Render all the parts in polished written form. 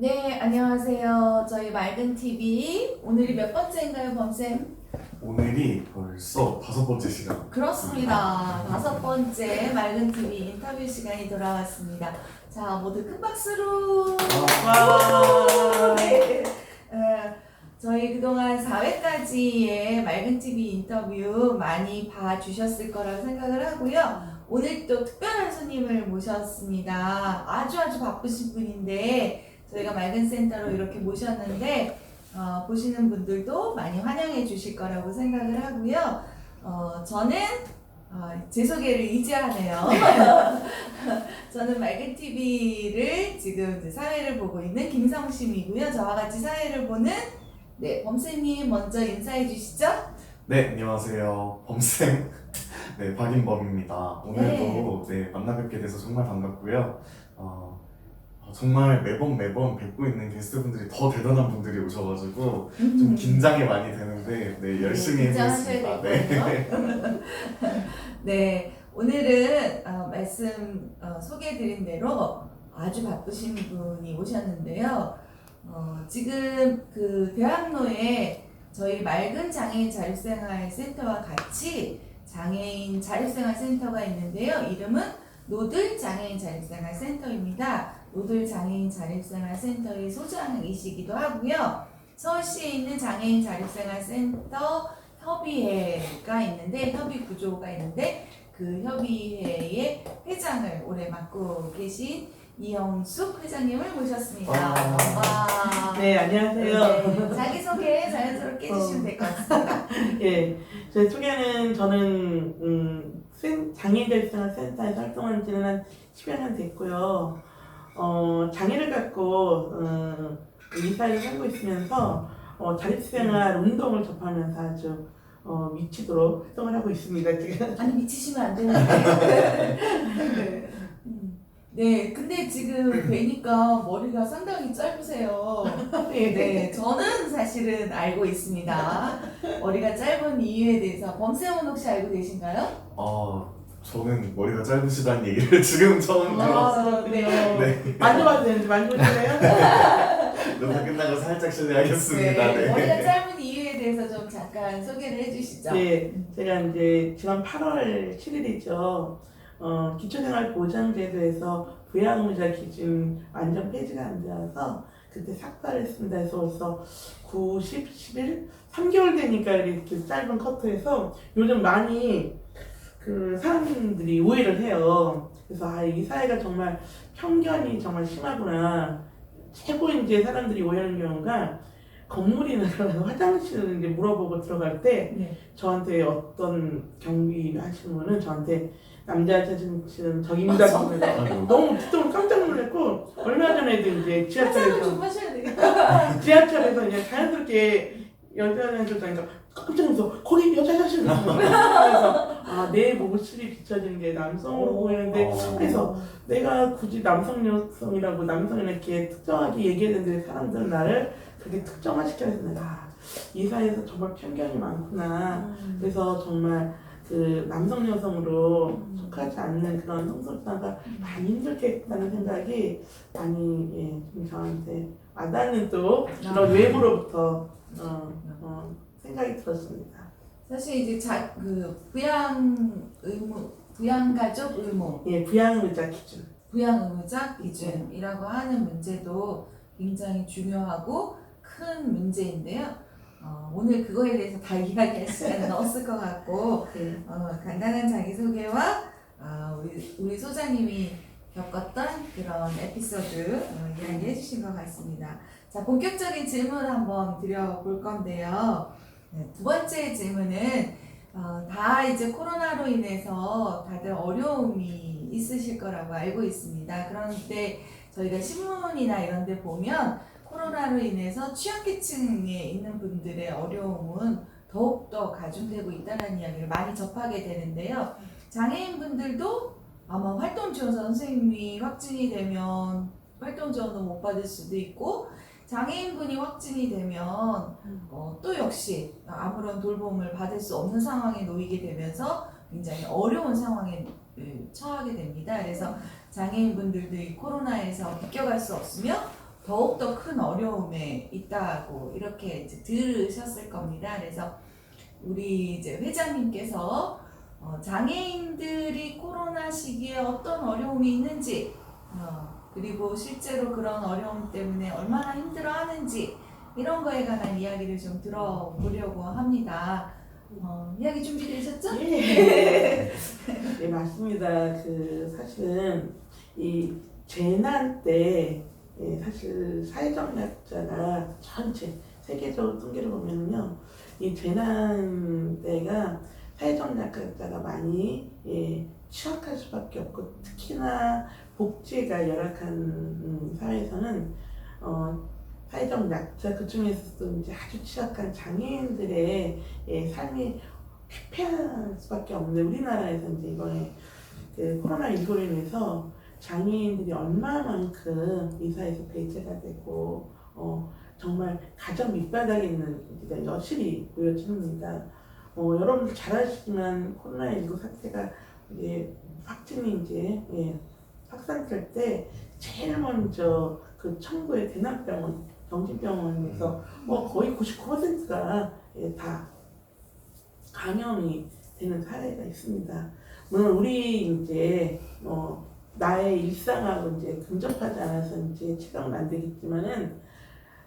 네, 안녕하세요. 저희 맑은TV. 오늘이 몇 번째인가요, 범쌤? 오늘이 벌써 5번째 시간. 그렇습니다. 5번째 맑은TV 인터뷰 시간이 돌아왔습니다. 자, 모두 큰 박수로. 와. 네. 저희 그동안 4회까지의 맑은TV 인터뷰 많이 봐주셨을 거라고 생각을 하고요. 오늘 또 특별한 손님을 모셨습니다. 아주 바쁘신 분인데 저희가 맑은센터로 이렇게 모셨는데 보시는 분들도 많이 환영해 주실 거라고 생각을 하고요. 저는 제 소개를 이제 하네요. 저는 맑은TV를 지금 사회를 보고 있는 김성심이고요. 저와 같이 사회를 보는 범쌤님 먼저 인사해 주시죠. 네, 안녕하세요. 범쌤. 네, 박인범입니다. 오늘도 만나 뵙게 돼서 정말 반갑고요. 정말 매번 뵙고 있는 게스트분들이 더 대단한 분들이 오셔가지고 좀 긴장이 많이 되는데 열심히 해보겠습니다. 네. 네, 오늘은 말씀 소개해드린 대로 아주 바쁘신 분이 오셨는데요. 지금 그 대학로에 저희 맑은 장애인 자립생활센터와 같이 장애인 자립생활센터가 있는데요. 이름은 노들 장애인 자립생활센터입니다. 노들 장애인 자립생활센터의 소장이시기도 하고요. 서울시에 있는 장애인 자립생활센터 협의회가 있는데 협의 구조가 있는데 그 협의회의 회장을 올해 맡고 계신 이영숙 회장님을 모셨습니다. 와. 네, 안녕하세요. 네, 자기소개 자연스럽게 해주시면 될 것 같습니다. 예, 제 소개는 저는 장애인 자립생활센터에서 활동한 지는 한 10여 년 됐고요. 장애를 갖고 이 사회를 살고 있으면서 자립생활 운동을 접하면서 아주 미치도록 활동을 하고 있습니다, 지금. 아니 미치시면 안 되는데. 네, 근데 지금 뵈니까 머리가 상당히 짧으세요. 네, 저는 사실은 알고 있습니다. 머리가 짧은 이유에 대해서 범쌤은 혹시 알고 계신가요? 저는 머리가 짧으시다는 얘기를 지금 처음 들었어요. 네. 만져봐도 되는지 만져볼래요? 녹화 끝나고 살짝 실례하겠습니다. 네, 네. 머리가 짧은 이유에 대해서 좀 잠깐 소개를 해주시죠. 네, 제가 이제 지난 8월 7일이죠. 기초생활보장제도에서 부양의무자 기준 완전 폐지가 안 되어서 그때 삭발을 했습니다. 그래서 벌써 9, 10, 11, 3개월 되니까 이렇게 짧은 커트해서 요즘 많이 그 사람들이 오해를 해요. 그래서 이 사회가 정말 편견이 정말 심하구나. 최고 이제 사람들이 오해하는 경우가 건물이나 화장실을 이제 물어보고 들어갈 때 저한테 어떤 경비 하시는 분은 저한테 남자 화장실은 저기입니다. 너무 듣고 깜짝 놀랐고 얼마 전에도 이제 화장을 좀 하셔야 되겠다. 지하철에서 그냥 자연스럽게 여자 화장실 가니까 깜짝 놀라서 거기 여자 화장실 그래서 내 모습이 비춰지는 게 남성으로 보이는데 그래서 내가 굳이 남성 여성이라고 남성이나 이렇게 특정하게 얘기했는데 사람들은 나를 그렇게 특정화시켜서 내가 이 사회에서 정말 편견이 많구나. 그래서 정말 그 남성 여성으로 속하지 않는 그런 성소수자가 많이 힘들겠다는 생각이 많이 좀 저한테 와닿는 또 그런 외부로부터 생각이 들었습니다. 사실 이제 부양가족 의무, 부양의무자 기준. 부양의무자 기준이라고 하는 문제도 굉장히 중요하고 큰 문제인데요. 오늘 그거에 대해서 다 이야기할 시간은 없을 것 같고 간단한 자기소개와 우리 소장님이 겪었던 그런 에피소드 이야기해 주신 것 같습니다. 자, 본격적인 질문을 한번 드려볼 건데요. 두 번째 질문은 다 이제 코로나로 인해서 다들 어려움이 있으실 거라고 알고 있습니다. 그런데 저희가 신문이나 이런 데 보면 코로나로 인해서 취약계층에 있는 분들의 어려움은 더욱더 가중되고 있다는 이야기를 많이 접하게 되는데요. 장애인분들도 아마 활동지원사 선생님이 확진이 되면 활동지원도 못 받을 수도 있고 장애인분이 확진이 되면 또 역시 아무런 돌봄을 받을 수 없는 상황에 놓이게 되면서 굉장히 어려운 상황에 처하게 됩니다. 그래서 장애인분들도 이 코로나에서 비껴갈 수 없으며 더욱더 큰 어려움에 있다고 이렇게 이제 들으셨을 겁니다. 그래서 우리 이제 회장님께서 장애인들이 코로나 시기에 어떤 어려움이 있는지, 그리고 실제로 그런 어려움 때문에 얼마나 힘들어하는지 이런 거에 관한 이야기를 좀 들어보려고 합니다. 이야기 준비되셨죠? 예. 네, 맞습니다. 사실은 이 재난 때 사실 사회적 약자가 전체 세계적으로 통계를 보면요, 이 재난 때가 사회적 약자가 많이 취약할 수밖에 없고, 특히나 복지가 열악한 사회에서는 사회적 약자, 그 중에서도 이제 아주 취약한 장애인들의 삶이 폐폐할 수밖에 없는데, 우리나라에서 이제 이번에 그 코로나19로 인해서 장애인들이 얼마만큼 이 사회에서 배제가 되고 정말 가장 밑바닥에 있는 게 여실히 보여집니다. 여러분들 잘 아시지만 코로나19 사태가 이제 확진이 이제 확산될 때 제일 먼저 그 청구의 대남병원, 정신병원에서 거의 99%가 다 감염이 되는 사례가 있습니다. 물론 우리 이제 나의 일상하고 이제 근접하지 않아서 이제 체감은 안 되겠지만은,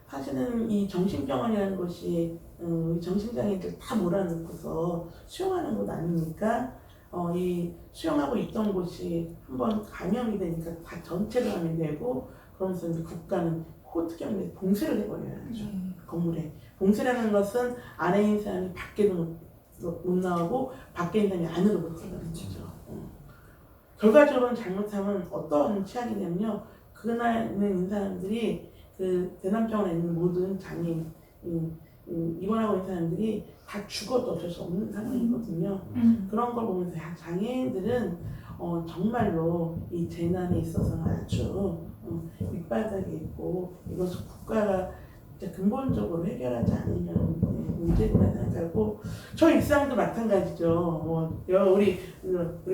사실은 이 정신병원이라는 곳이 정신장애인들 다 몰아넣고서 수용하는 곳 아닙니까? 이 수용하고 있던 곳이 한번 감염이 되니까 다 전체가 감염이 되고, 그러면서 이제 국가는 호트경에 봉쇄를 해버려요. 건물에. 봉쇄라는 것은 안에 있는 사람이 밖에도 못 나오고 밖에 있는 사람이 안으로 못 들어가는 거죠. 결과적으로는 잘못하면 어떤 취약이냐면요, 그날 있는 사람들이 그 대남병원에 있는 모든 장애인 입원하고 있는 사람들이 다 죽어도 어쩔 수 없는 상황이거든요. 그런 걸 보면서 장애인들은 정말로 이 재난에 있어서는 아주 밑바닥에 있고, 이것을 국가가 진짜 근본적으로 해결하지 않으면 문제구나 생각하고, 저 일상도 마찬가지죠. 우리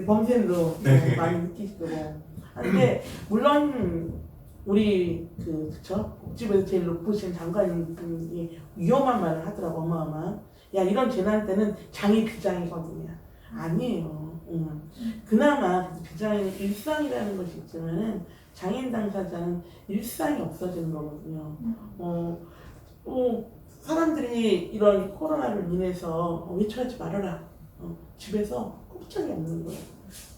범쌤도 네. 많이 느끼시고 한데, 물론 우리 그쵸, 복지부에서 제일 높으신 장관님이 위험한 말을 하더라고. 어마어마한, 야, 이런 재난 때는 장애 비장이거든요. 아니에요. 그나마 비장의 일상이라는 것이 있지만은 장애인 당사자는 일상이 없어지는 거거든요. 사람들이 이런 코로나를 인해서 외출하지 말아라. 집에서 꼼짝이 없는 거예요.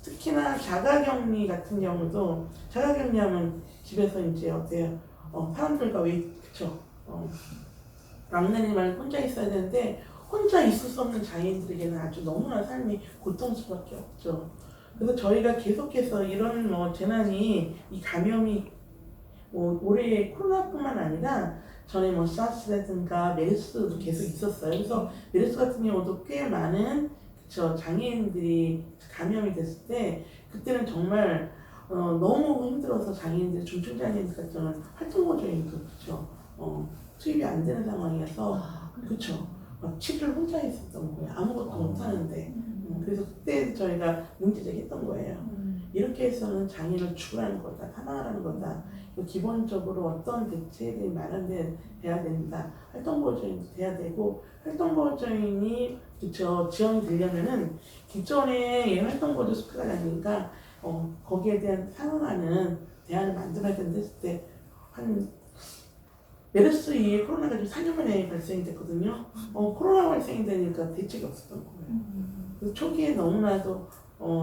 특히나 자가격리 같은 경우도, 자가격리하면 집에서 이제 어때요? 사람들과 그쵸? 랑나님 혼자 있어야 되는데, 혼자 있을 수 없는 장애인들에게는 아주 너무나 삶이 고통스럽게 없죠. 그래서 저희가 계속해서 이런 재난이, 이 감염이 올해 코로나뿐만 아니라 전에 사스라든가 메르스도 계속 있었어요. 그래서 메르스 같은 경우도 꽤 많은 장애인들이 감염이 됐을 때, 그때는 정말 너무 힘들어서 장애인들, 중증장애인들 같은 경우는 활동보조인도 투입이 안 되는 상황이어서, 그쵸, 치료를 혼자 했었던 거예요. 아무것도 못 하는데. 그래서 그때 저희가 문제제기했던 거예요. 이렇게 해서는 장애인을 죽으라는 거다, 사망하라는 거다. 기본적으로 어떤 대책이 마련돼야 된다. 활동보조인도 돼야 되고, 활동보조인이 지원이 되려면은 기존의 활동보조 스크가 아니니까 거기에 대한 상응하는 대안을 만들어야 된다 했을 때, 메르스 이후에 코로나가 좀 4년 만에 발생이 됐거든요. 코로나 발생이 되니까 대책이 없었던 거예요. 그래서 초기에 너무나도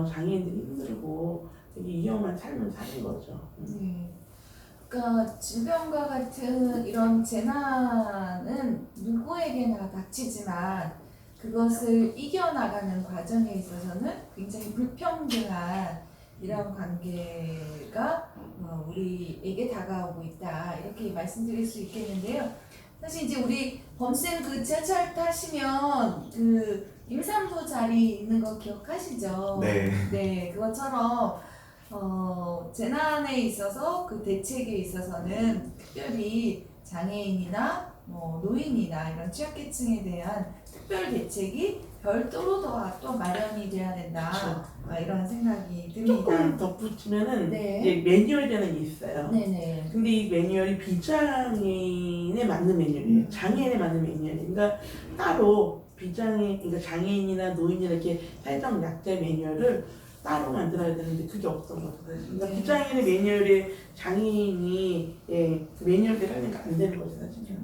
장애인들이 힘들고 되게 위험한 삶을 사는 거죠. 네. 그러니까 질병과 같은 이런 재난은 누구에게나 닥치지만, 그것을 이겨나가는 과정에 있어서는 굉장히 불평등한 이런 관계가 우리에게 다가오고 있다, 이렇게 말씀드릴 수 있겠는데요. 사실 이제 우리 범쌤 그 지하철 타시면 그 임산부 자리 있는 거 기억하시죠? 네. 네, 그것처럼 재난에 있어서 그 대책에 있어서는 특별히 장애인이나 노인이나 이런 취약계층에 대한 특별 대책이 별도로 또 마련이 돼야 된다. 이런 생각이 듭니다. 조금 덧붙이면은 네. 이제 매뉴얼이라는 게 있어요. 네네. 근데 이 매뉴얼이 비장애인에 맞는 매뉴얼이에요. 음. 장애인에 맞는 매뉴얼이에요. 그러니까 따로 비장애인, 그러니까 장애인이나 노인이나 이렇게 사회적 약자 매뉴얼을 따로 만들어야 되는데 그게 없던 거죠. 그러니까 네. 비장애인의 매뉴얼에 장애인이 그 매뉴얼대로 하니까 안 되는 거죠, 사실.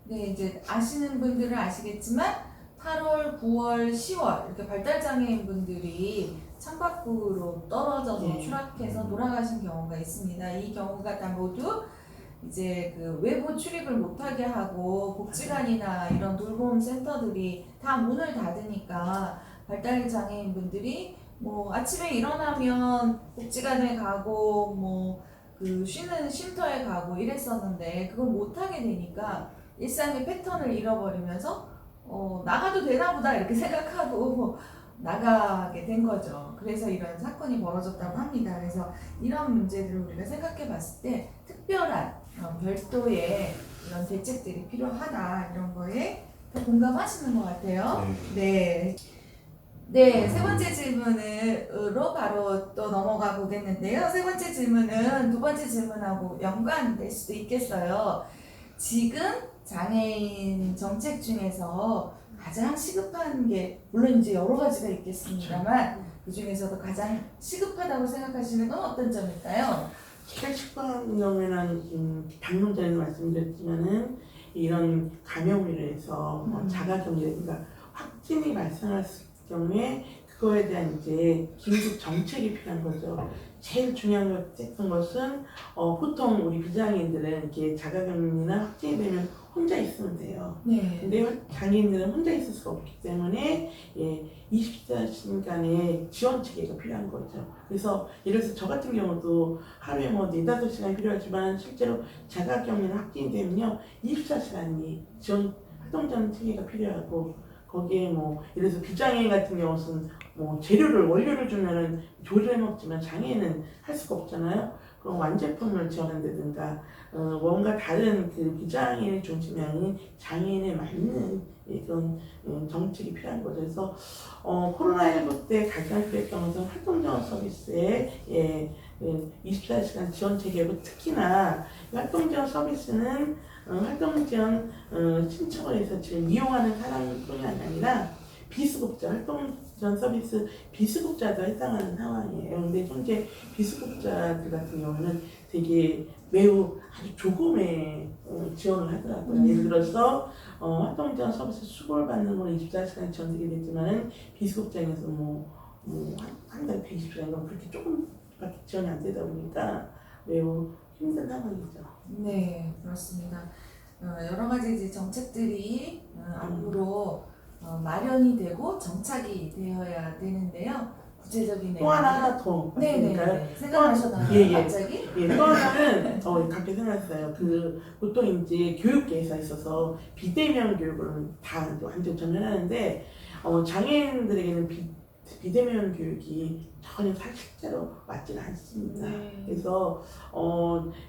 네, 이제 아시는 분들은 아시겠지만 8월, 9월, 10월 이렇게 발달장애인 분들이 창밖으로 떨어져서 네. 추락해서 돌아가신 경우가 있습니다. 이 경우가 다 모두 이제 그 외부 출입을 못하게 하고 복지관이나 이런 돌봄 센터들이 다 문을 닫으니까 발달장애인 분들이 아침에 일어나면 복지관에 가고 그 쉬는 쉼터에 가고 이랬었는데 그걸 못하게 되니까 일상의 패턴을 잃어버리면서 나가도 되나 보다 이렇게 생각하고 나가게 된 거죠. 그래서 이런 사건이 벌어졌다고 합니다. 그래서 이런 문제들을 우리가 생각해 봤을 때 특별한 별도의 이런 대책들이 필요하다 이런 거에 더 공감하시는 것 같아요. 네. 네, 세 번째 질문으로 바로 또 넘어가 보겠는데요. 세 번째 질문은 두 번째 질문하고 연관될 수도 있겠어요. 지금 장애인 정책 중에서 가장 시급한 게 물론 이제 여러 가지가 있겠습니다만 그 중에서도 가장 시급하다고 생각하시는 건 어떤 점일까요? 제가 시급한 경우에는 방금 전에 말씀드렸지만은 이런 감염으로 인해서 자가격리라든가 확진이 발생할 경우에 그거에 대한 이제 긴급 정책이 필요한 거죠. 제일 중요했던 것은 보통 우리 비장애인들은 이렇게 자가격리나 확진이 되면 혼자 있으면 돼요. 네. 근데 장애인들은 혼자 있을 수가 없기 때문에 24시간의 지원 체계가 필요한 거죠. 그래서 예를 들어서 저 같은 경우도 하루에 4-5시간 필요하지만 실제로 자가격리나 확진이 되면요 24시간이 지원 활동 지원 체계가 필요하고 거기에 예를 들어서 비장애인 같은 경우는 재료를 원료를 주면은 조리를 해 먹지만 장애인은 할 수가 없잖아요. 그럼 완제품을 지원한다든가 뭔가 다른 그 비장애인의 중심이 아닌 장애인에 맞는 그런 정책이 필요한 거죠. 그래서 코로나19 때 가장 필요했던 것은 활동 지원 서비스의 24시간 지원 체계고 특히나 활동 지원 서비스는 활동 지원 신청을 해서 지금 이용하는 사람뿐이 아니라 비수급자, 활동 지원 서비스 비수급자도 해당하는 상황이에요. 근데 현재 비수급자들 같은 경우는 되게 매우 아주 조금의 지원을 하더라고요. 예를 들어서 활동 지원 서비스 수고를 받는 건 24시간 지원되게 됐지만은 비수급자에서 한 달에 120시간 그렇게 조금밖에 지원이 안 되다 보니까 매우 힘든 상황이죠. 네, 그렇습니다. 여러 가지 이제 정책들이 앞으로 마련이 되고 정착이 되어야 되는데요. 구체적인 또 하나 더 말씀드릴까요? 네네 생각하셨나요? 예. 갑자기? 또 하나는 갑자기 생각났어요. 보통 이제 교육계에서 있어서 비대면 교육을 다 완전 전환하는데 장애인들에게는 비대면 교육이 전혀 실제로 맞지는 않습니다. 그래서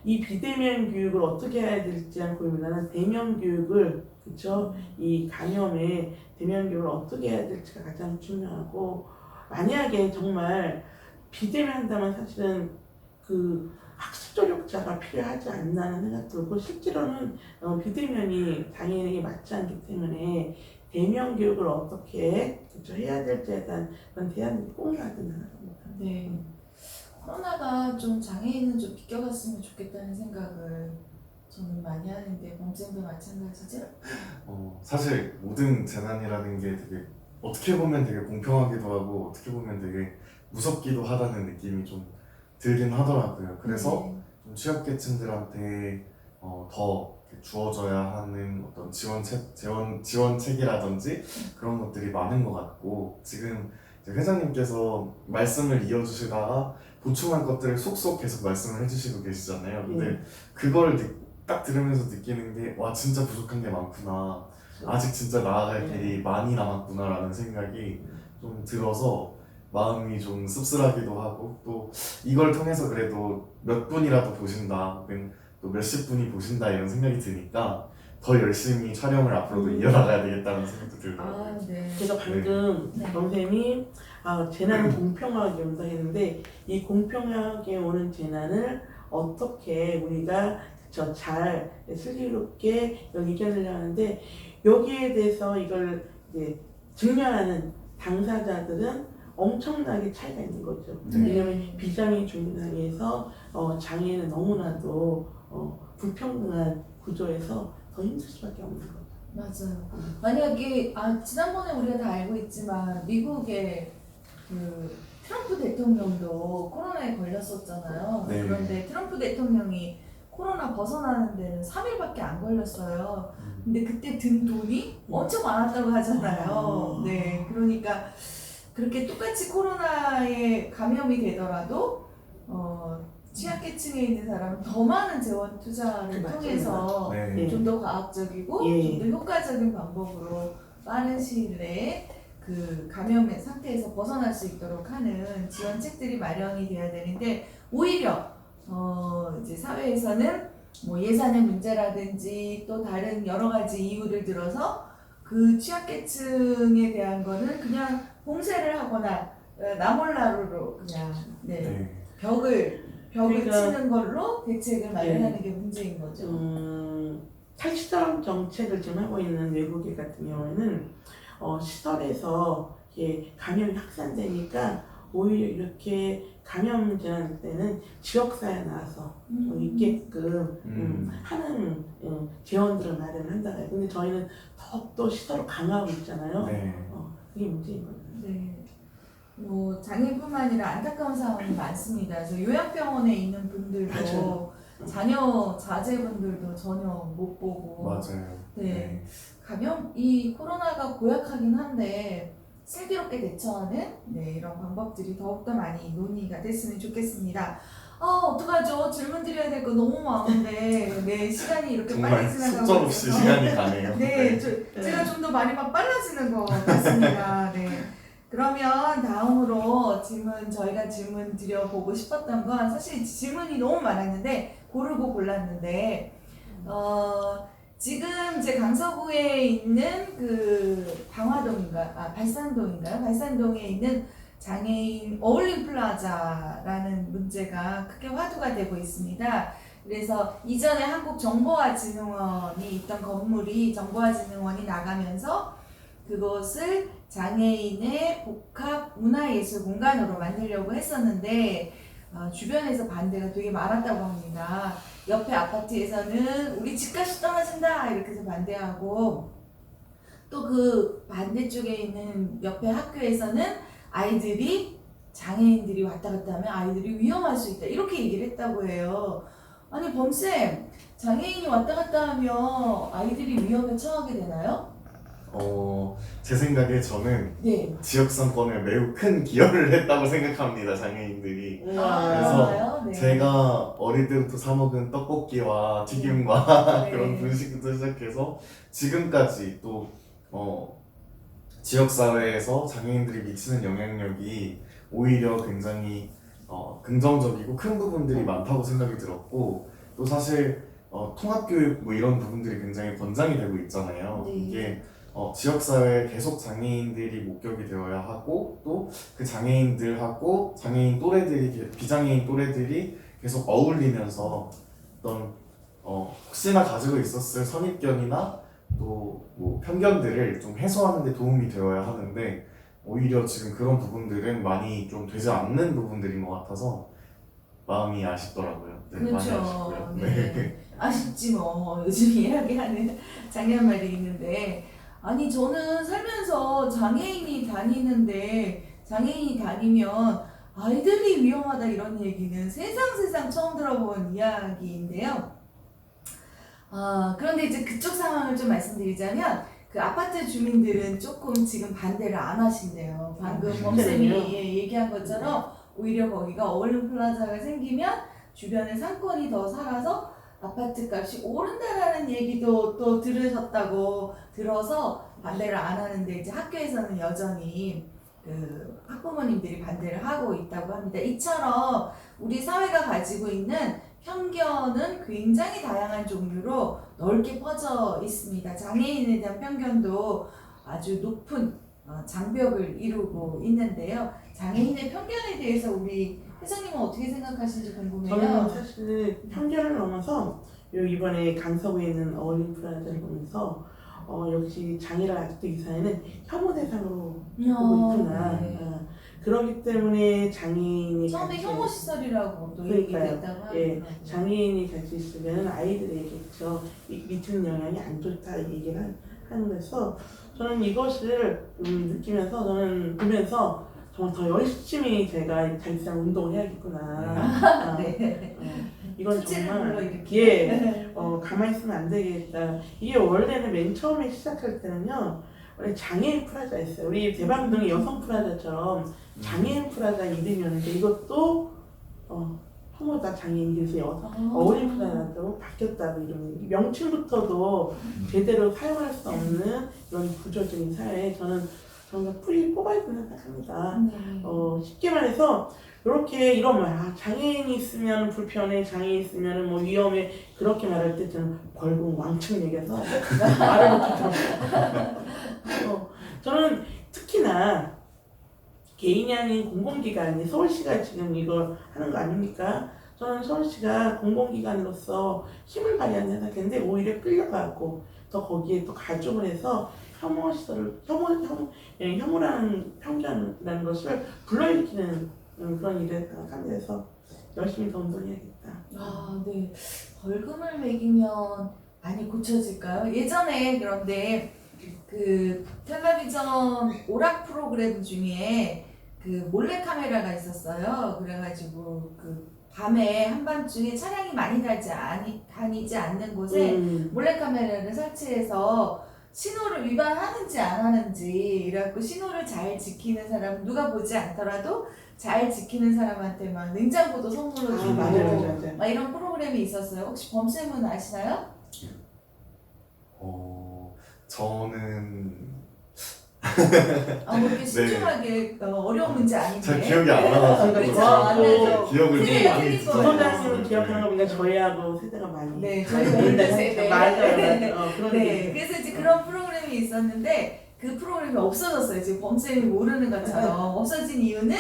이 비대면 교육을 어떻게 해야 될지 고민하는 대면 교육을 그렇죠. 이 감염에 대면 교육을 어떻게 해야 될지가 가장 중요하고 만약에 정말 비대면 한다면 사실은 그 학습 조력자가 필요하지 않나는 생각 들고 실제로는 비대면이 장애인에게 맞지 않기 때문에 대면 교육을 어떻게 그렇죠, 해야 될지에 대한 그런 대안이 꼭 나야 된다는 겁니다. 네. 코로나가 좀 장애인은 좀 비껴갔으면 좋겠다는 생각을 저는 많이 하는데 범쌤도 마찬가지죠? 사실 모든 재난이라는 게 되게 어떻게 보면 되게 공평하기도 하고 어떻게 보면 되게 무섭기도 하다는 느낌이 좀 들긴 하더라고요. 그래서 좀 취약계층들한테 더 주어져야 하는 어떤 지원책이라든지 그런 것들이 많은 것 같고 지금 이제 회장님께서 말씀을 이어주시다가 보충할 것들을 속속 계속 말씀을 해주시고 계시잖아요. 근데 그걸 딱 들으면서 느끼는 게 와 진짜 부족한 게 많구나. 아직 진짜 나아갈 길이 많이 남았구나라는 생각이 좀 들어서 마음이 좀 씁쓸하기도 하고 또 이걸 통해서 그래도 몇 분이라도 보신다 혹은 또 몇십 분이 보신다 이런 생각이 드니까 더 열심히 촬영을 앞으로도 이어나가야 되겠다는 생각도 들고. 아, 네. 제가 방금 네. 범쌤이 재난은 공평하게 온다 했는데 이 공평하게 오는 재난을 어떻게 우리가 잘 슬기롭게 이겨내려 하는데 여기에 대해서 이걸 이제 직면하는 당사자들은 엄청나게 차이가 있는 거죠. 네. 왜냐하면 비장애 중상에서 장애는 너무나도 불평등한 구조에서 더 힘들 수밖에 없는 거죠. 맞아요. 만약에 지난번에 우리가 다 알고 있지만 미국의 그 트럼프 대통령도 코로나에 걸렸었잖아요. 네. 그런데 트럼프 대통령이 코로나 벗어나는 데는 3일밖에 안 걸렸어요. 근데 그때 든 돈이 엄청 많았다고 하잖아요. 네, 그러니까 그렇게 똑같이 코로나에 감염이 되더라도 취약계층에 있는 사람은 더 많은 재원 투자를 맞아요. 통해서 네. 좀 더 과학적이고 예. 좀 더 효과적인 방법으로 빠른 시일 내에 그 감염의 상태에서 벗어날 수 있도록 하는 지원책들이 마련이 돼야 되는데 오히려 이제 사회에서는 뭐 예산의 문제라든지 또 다른 여러 가지 이유를 들어서 그 취약계층에 대한 거는 그냥 봉쇄를 하거나 나몰라루로 그냥 네. 벽을 그러니까- 치는 걸로 대책을 마련하는 게 문제인 거죠. 탈시설 정책을 지금 하고 있는 외국계 같은 경우에는 시설에서 이게 감염이 확산되니까 오히려 이렇게 감염 재난 때는 지역사회에 나와서 있게끔 하는 재원들을 마련한다. 근데 저희는 더욱더 시설을 강화하고 있잖아요. 네. 그게 문제인 거예요. 네. 뭐 장애뿐만 아니라 안타까운 상황이 많습니다. 그래서 요양병원에 있는 분들도 맞아요. 자녀 자제분들도 전혀 못 보고 맞아요. 네. 감염 이 코로나가 고약하긴 한데 슬기롭게 대처하는 이런 방법들이 더욱더 많이 논의가 됐으면 좋겠습니다. 어떡하죠? 질문 드려야 될 거 너무 많은데 시간이 이렇게 정말 빨리 지나가고 속절없이 있어서 시간이 가네요. 네, 제가 좀 더 말이 막 빨라지는 것 같습니다. 네. 그러면 다음으로 저희가 질문 드려보고 싶었던 건 사실 질문이 너무 많았는데 고르고 골랐는데 지금 제 강서구에 있는 그 발산동인가요? 발산동에 있는 장애인 어울림 플라자라는 문제가 크게 화두가 되고 있습니다. 그래서 이전에 한국정보화진흥원이 있던 건물이 정보화진흥원이 나가면서 그것을 장애인의 복합 문화예술 공간으로 만들려고 했었는데 주변에서 반대가 되게 많았다고 합니다. 옆에 아파트에서는 우리 집값이 떨어진다 이렇게 해서 반대하고 또 그 반대쪽에 있는 옆에 학교에서는 장애인들이 왔다 갔다 하면 아이들이 위험할 수 있다 이렇게 얘기를 했다고 해요. 아니 범쌤, 장애인이 왔다 갔다 하면 아이들이 위험에 처하게 되나요? 제 생각에 저는 네. 지역상권에 매우 큰 기여를 했다고 생각합니다, 장애인들이. 그래서 그런가요? 네. 제가 어릴 때부터 사 먹은 떡볶이와 튀김과 네. 그런 분식부터 시작해서 지금까지 또 지역사회에서 장애인들이 미치는 영향력이 오히려 굉장히 긍정적이고 큰 부분들이 많다고 생각이 들었고 또 사실 통합교육 뭐 이런 부분들이 굉장히 권장이 되고 있잖아요. 네. 이게 지역사회에 계속 장애인들이 목격이 되어야 하고 또 그 장애인들하고 비장애인 또래들이 계속 어울리면서 어떤 혹시나 가지고 있었을 선입견이나 또 뭐 편견들을 좀 해소하는 데 도움이 되어야 하는데 오히려 지금 그런 부분들은 많이 좀 되지 않는 부분들인 것 같아서 마음이 아쉽더라고요. 네, 많이 그렇죠. 아쉽고요. 네. 아쉽지 뭐 요즘 이야기하는 장난 말이 있는데 아니 저는 살면서 장애인이 다니면 아이들이 위험하다 이런 얘기는 세상 처음 들어본 이야기인데요. 그런데 이제 그쪽 상황을 좀 말씀드리자면 그 아파트 주민들은 조금 지금 반대를 안 하신대요. 방금 범쌤이 얘기한 것처럼 오히려 거기가 어울림 플라자가 생기면 주변에 상권이 더 살아서 아파트 값이 오른다라는 얘기도 또 들어서 반대를 안 하는데 이제 학교에서는 여전히 학부모님들이 반대를 하고 있다고 합니다. 이처럼 우리 사회가 가지고 있는 편견은 굉장히 다양한 종류로 넓게 퍼져 있습니다. 장애인에 대한 편견도 아주 높은 장벽을 이루고 있는데요. 장애인의 편견에 대해서 우리 회장님은 어떻게 생각하시는지 궁금해요. 저는 사실 편견을 넘어서 이번에 강서구에 있는 어울림 프라자를 보면서 역시 장애를 아직도 이 사회는 혐오 대상으로 보고 있구나. 네. 그렇기 때문에 장애인이 처음에 같이- 혐오 시설이라고 또 그러니까요. 얘기했다고 예, 하더라고요. 장애인이 같이 있으면 아이들에게죠 미치는 영향이 안 좋다 얘기를 하는 거서 저는 이것을 느끼면서 저는 보면서 정말 더 열심히 제가 자립생 운동을 해야겠구나. 네. 이건 수치를 정말 불러일으키는. 가만히 있으면 안 되겠다. 이게 원래는 맨 처음에 시작할 때는요. 원래 장애인 프라자였어요. 우리 대방동의 여성 프라자처럼 장애인 프라자 이름이었는데 이것도 혐오다 장애인 그래서 어울림 프라자로 바뀌었다고 이름이 명칭부터도 제대로 사용할 수 없는 이런 구조적인 사회에 저는 정말 뿌리 뽑아야 된다고 생각합니다. 네. 쉽게 말해서 이렇게 이런 말 장애인이 있으면 불편해 장애인 있으면 뭐 위험해 그렇게 말할 때 저는 벌금 왕창 얘기해서 말을 못하더라고요. 저는 특히나 개인이 아닌 공공기관이 서울시가 지금 이걸 하는 거 아닙니까? 저는 서울시가 공공기관으로서 힘을 발휘한다 생각했는데 오히려 끌려가고 또 거기에 또 가중을 해서 혐오라는 편견이라는 것을 불러일으키는 그런 일을 생각합니다. 그래서 열심히 더 운동해야겠다. 아, 네. 벌금을 매기면 많이 고쳐질까요? 예전에 그런데 그 텔레비전 오락 프로그램 중에 그 몰래 카메라가 있었어요. 그래가지고 그 밤에 한밤중에 차량이 많이 다니지 않는 곳에 몰래 카메라를 설치해서 신호를 위반하는지 안 하는지 이래갖고 신호를 잘 지키는 사람 누가 보지 않더라도 잘 지키는 사람한테 막 냉장고도 선물로 주고 맞아요. 막 이런 프로그램이 있었어요. 혹시 범쌤은 아시나요? 저는 이렇게 신중하게 어려운 문제 아닌데. 잘 기억이 안 나가지고 그렇죠. 안 나죠. 기억을 좀 세대가 많이 틀린 잊죠. 거예요. 소장님은 기억하는 겁니까? 저희하고 세대가 많이. 네, 저희 올드 세대. 맞아요. 그런 네, 게 그래서 이제 그런 프로그램이 있었는데 그 프로그램이 없어졌어요. 지금 범쌤이 모르는 것처럼 없어진 이유는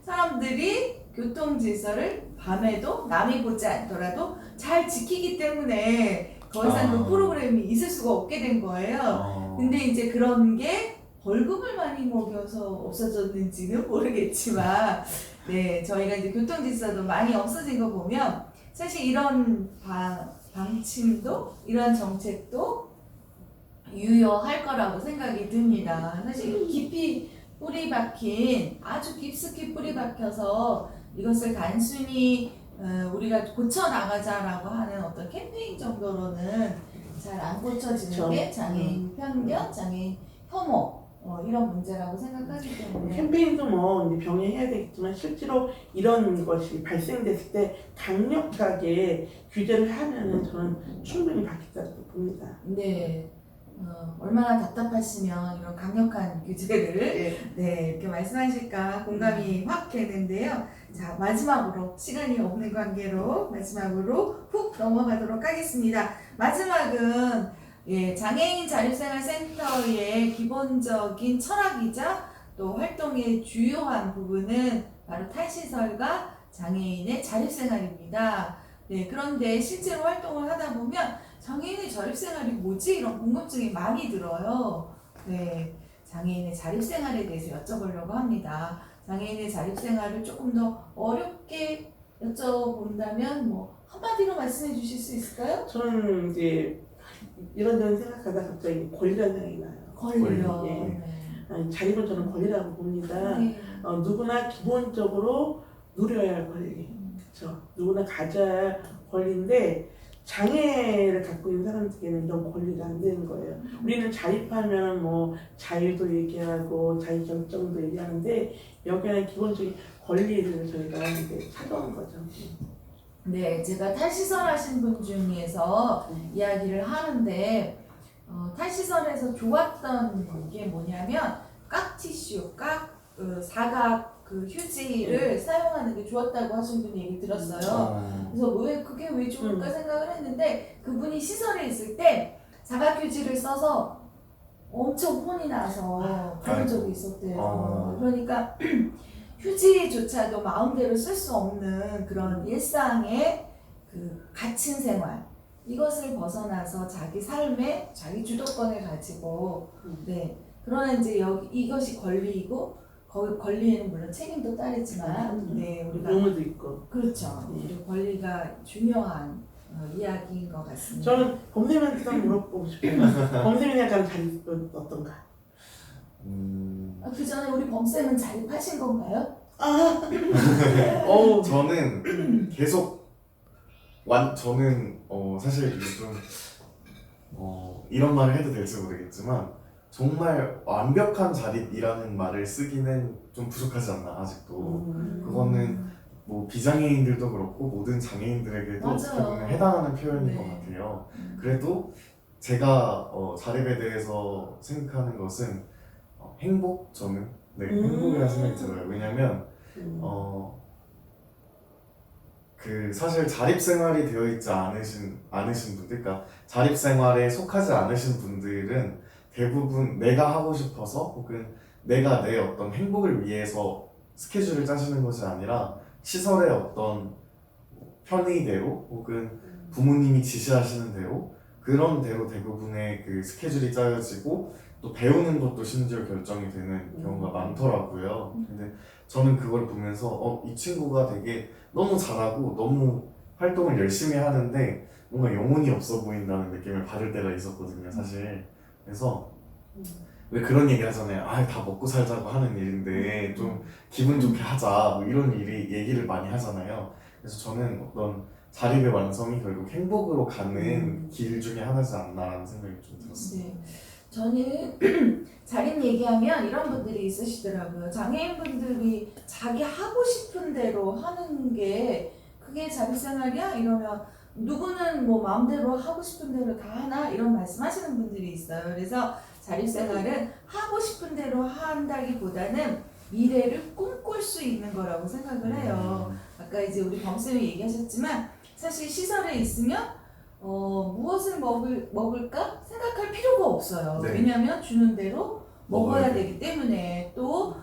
사람들이 교통 질서를 밤에도 남이 보지 않더라도 잘 지키기 때문에 더 이상 그 프로그램이 있을 수가 없게 된 거예요. 근데 이제 그런 게 벌금을 많이 먹여서 없어졌는지는 모르겠지만, 네, 저희가 이제 교통 질서도 많이 없어진 거 보면 사실 이런 방침도 이런 정책도 유효할 거라고 생각이 듭니다. 사실 깊이 뿌리 박힌 아주 깊숙이 뿌리 박혀서 이것을 단순히 우리가 고쳐 나가자라고 하는 어떤 캠페인 정도로는 잘 안 고쳐지는 그쵸. 게 장애인 편견, 장애인 혐오 이런 문제라고 생각하기 때문에 캠페인도 뭐 이제 병행해야 되겠지만 실제로 이런 것이 발생됐을 때 강력하게 규제를 하면은 저는 충분히 바뀌었다고 봅니다. 네. 얼마나 답답하시면 이런 강력한 규제를 네, 이렇게 말씀하실까 공감이 확 되는데요. 자, 마지막으로 시간이 없는 관계로 마지막으로 훅 넘어가도록 하겠습니다. 마지막은 장애인 자립생활센터의 기본적인 철학이자 또 활동의 주요한 부분은 바로 탈시설과 장애인의 자립생활입니다. 네, 그런데 실제로 활동을 하다 보면 장애인의 자립생활이 뭐지? 이런 궁금증이 많이 들어요. 네, 장애인의 자립생활에 대해서 여쭤보려고 합니다. 장애인의 자립생활을 조금 더 어렵게 여쭤본다면 뭐 한마디로 말씀해 주실 수 있을까요? 저는 이제 이런저런 생각하다 갑자기 권리라는 생각이 나요. 권리요. 예. 네. 자립은 저는 권리라고 봅니다. 네. 누구나 기본적으로 누려야 할 권리. 그렇죠. 누구나 가져야 할 권리인데 장애를 갖고 있는 사람들에게는 이런 권리가 안 되는 거예요. 우리는 자립하면 뭐 자유도 얘기하고 자유 결정도 얘기하는데 여기는 기본적인 권리를 저희가 이제 찾아오는 거죠. 네, 제가 탈시설 하신 분 중에서 이야기를 하는데 탈시설에서 좋았던 게 뭐냐면 깍티슈, 사각 그 휴지를 사용하는 게 좋았다고 하신 분 얘기 들었어요. 그래서 왜 그게 왜 좋을까 생각을 했는데 그분이 시설에 있을 때 사각휴지를 써서 엄청 혼이 나서 그런 적이 있었대요. 그러니까 휴지조차도 마음대로 쓸 수 없는 그런 일상의 그 갇힌 생활 이것을 벗어나서 자기 삶에 자기 주도권을 가지고 네 그러나 이제 여기 이것이 권리이고 권리에는 물론 책임도 따르지만 네 우리가 의무도 있고 그렇죠. 우리 권리가 중요한 이야기인 것 같습니다. 저는 범쌤한테 좀 물어보고 싶어요. 범쌤이 약간 자립은 어떤가? 그 전에 우리 범쌤은 자립하신 건가요? 저는 계속 저는 사실 요즘 이런 말을 해도 될지 모르겠지만 정말 완벽한 자립이라는 말을 쓰기는 좀 부족하지 않나 아직도. 그거는 뭐 비장애인들도 그렇고 모든 장애인들에게도 어떻게 보면 해당하는 표현인 것 같아요. 그래도 제가 자립에 대해서 생각하는 것은 행복? 저는 행복이라는 생각이 들어요. 왜냐면 그 사실 자립생활이 되어 있지 않으신 분들, 그러니까 자립생활에 속하지 않으신 분들은 대부분 내가 하고 싶어서 혹은 내가 내 어떤 행복을 위해서 스케줄을 짜시는 것이 아니라 시설의 어떤 편의대로 혹은 부모님이 지시하시는 대로 그런 대로 대부분의 그 스케줄이 짜여지고 또 배우는 것도 심지어 결정이 되는 경우가 많더라고요. 근데 저는 그걸 보면서 이 친구가 되게 너무 잘하고 너무 활동을 열심히 하는데 뭔가 영혼이 없어 보인다는 느낌을 받을 때가 있었거든요, 사실. 그래서 왜 그런 얘기 하잖아요. 다 먹고 살자고 하는 일인데 좀 기분 좋게 하자 뭐 이런 얘기를 많이 하잖아요. 그래서 저는 어떤 자립의 완성이 결국 행복으로 가는 길 중에 하나지 않나라는 생각이 좀 들었어요. 네. 저는 자립 얘기하면 이런 분들이 있으시더라고요. 장애인분들이 자기 하고 싶은 대로 하는 게 그게 자립생활이야? 이러면 누구는 뭐 마음대로 하고 싶은 대로 다 하나? 이런 말씀하시는 분들이 있어요. 그래서 자립생활은 하고 싶은 대로 한다기보다는 미래를 꿈꿀 수 있는 거라고 생각을 해요. 아까 이제 우리 범쌤이 얘기하셨지만 사실 시설에 있으면 무엇을 먹을까 생각할 필요가 없어요. 네. 왜냐하면 주는 대로 먹어야 먹어야 되기 때문에 또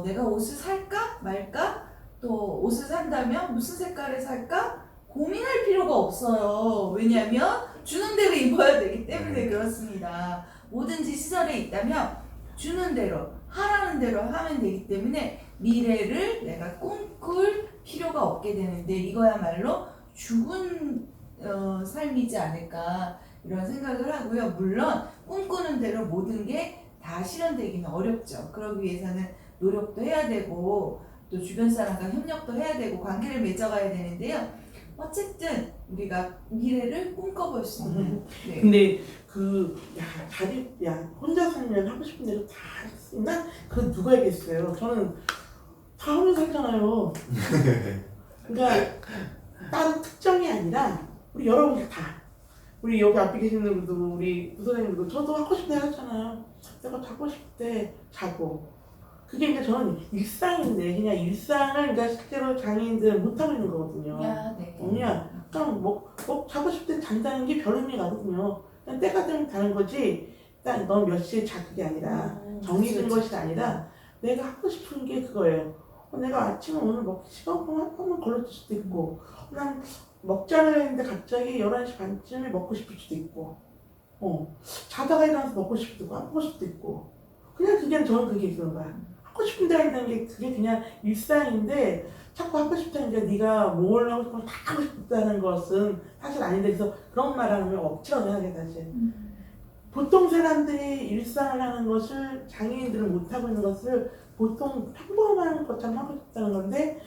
내가 옷을 살까 말까 또 옷을 산다면 무슨 색깔을 살까 고민할 필요가 없어요. 왜냐하면 주는 대로 입어야 되기 때문에 그렇습니다. 뭐든지 시설에 있다면 주는 대로 하라는 대로 하면 되기 때문에 미래를 내가 꿈꿀 필요가 없게 되는데 이거야말로 죽은 삶이지 않을까 이런 생각을 하고요. 물론 꿈꾸는 대로 모든 게 다 실현되기는 어렵죠. 그러기 위해서는 노력도 해야 되고 또 주변 사람과 협력도 해야 되고 관계를 맺어가야 되는데요. 어쨌든 우리가 미래를 꿈꿔볼 수 있는 네. 근데 자립 혼자 살면 하고 싶은 대로 다 할 수 있나? 그건 누가 얘기했어요? 저는 다 하면서 살잖아요. 그러니까 다른 특정이 아니라 우리 여러분들 다 우리 여기 앞에 계시는 분들도 우리 부서장님들도 저도 하고 싶은 대로 하잖아요. 내가 자고 싶을 때 자고 그게 이제 저는 일상인데 그냥 일상을 그러니까 실제로 장애인들은 못하고 있는 거거든요. 그냥 자고 싶을 때 잔다는 게 별 의미가 없거든요. 그냥 때가 되면 자는 거지. 일단 넌 몇 시에 자 그게 아니라 정해진 것이 아니라 내가 하고 싶은 게 그거예요. 내가 아침에 오늘 먹기 시간 한번 걸렸을 수도 있고 난 먹자를 했는데 갑자기 11시 반쯤에 먹고 싶을 수도 있고 자다가 일어나서 먹고 싶을 수도 있고 안 먹고 싶을 수도 있고 그냥 저는 그게 있는 거야. 하고 싶은 대로 한다는 게 그게 그냥 일상인데 자꾸 하고 싶다는 게 네가 뭘 하고 싶으면 다 하고 싶다는 것은 사실 아닌데 그래서 그런 말 하면 억지로 해야 돼 사실. 보통 사람들이 일상을 하는 것을 장애인들은 못하고 있는 것을 보통 평범한 것처럼 하고 싶다는 건데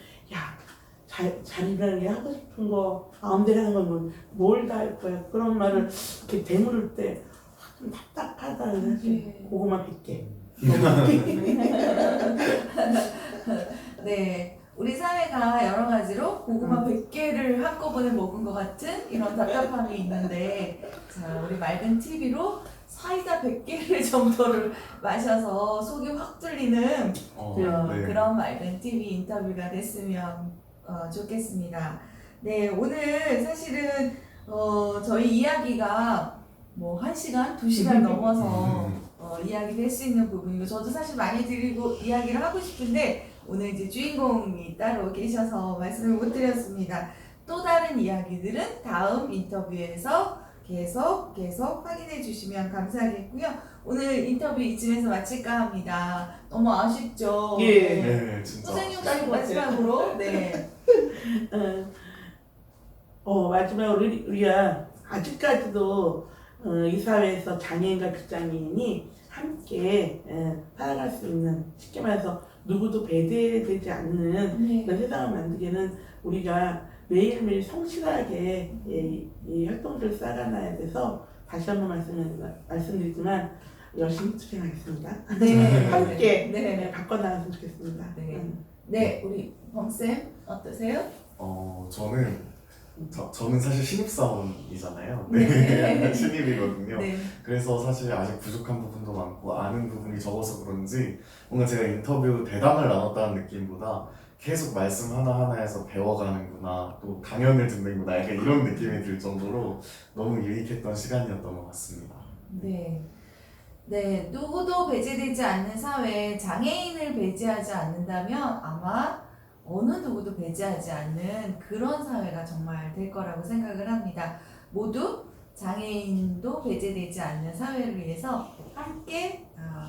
자립이라는 게 하고 싶은 거 마음대로 하는 건 뭘 다 할 거야 그런 말을 이렇게 되물을 때 좀 답답하다는 사실 고구마 100개 네, 우리 사회가 여러 가지로 고구마 100개를 한꺼번에 먹은 것 같은 이런 답답함이 있는데 자, 우리 맑은 TV로 사이다 100개를 정도를 마셔서 속이 확 뚫리는 네. 그런 맑은 TV 인터뷰가 됐으면 좋겠습니다. 네, 오늘 사실은 저희 이야기가 뭐 1시간, 2시간 넘어서 이야기를 할 수 있는 부분이고 저도 사실 많이 드리고 이야기를 하고 싶은데 오늘 이제 주인공이 따로 계셔서 말씀을 못 드렸습니다. 또 다른 이야기들은 다음 인터뷰에서 계속 확인해 주시면 감사하겠고요. 오늘 인터뷰 이쯤에서 마칠까 합니다. 너무 아쉽죠? 예. 네, 진짜. 선생님 씨 마지막으로 네. 마지막으로 우리가 아직까지도 이 사회에서 장애인과 비장애인이 함께 살아갈 수 있는, 쉽게 말해서 누구도 배제되지 않는 네. 그런 세상을 만들기는 우리가 매일매일 성실하게 이 활동들을 쌓아놔야 돼서 다시 한번 말씀드리지만 열심히 투쟁하겠습니다. 네. 함께 네. 바꿔나갔으면 좋겠습니다. 네. 네, 우리 범쌤 어떠세요? 저는 사실 신입사원이잖아요. 네. 신입이거든요. 네. 그래서 사실 아직 부족한 부분도 많고 아는 부분이 적어서 그런지 뭔가 제가 인터뷰 대담을 나눴다는 느낌보다 계속 말씀 하나하나에서 배워가는구나, 또 강연을 듣는구나, 약간 이런 느낌이 들 정도로 너무 유익했던 시간이었던 것 같습니다. 네. 네, 누구도 배제되지 않는 사회에 장애인을 배제하지 않는다면 아마 어느 누구도 배제하지 않는 그런 사회가 정말 될 거라고 생각을 합니다. 모두 장애인도 배제되지 않는 사회를 위해서 함께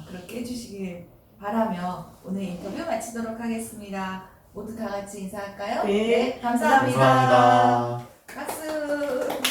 그렇게 해주시길 바라며 오늘 인터뷰 마치도록 하겠습니다. 모두 다 같이 인사할까요? 네. 감사합니다. 감사합니다. 박수.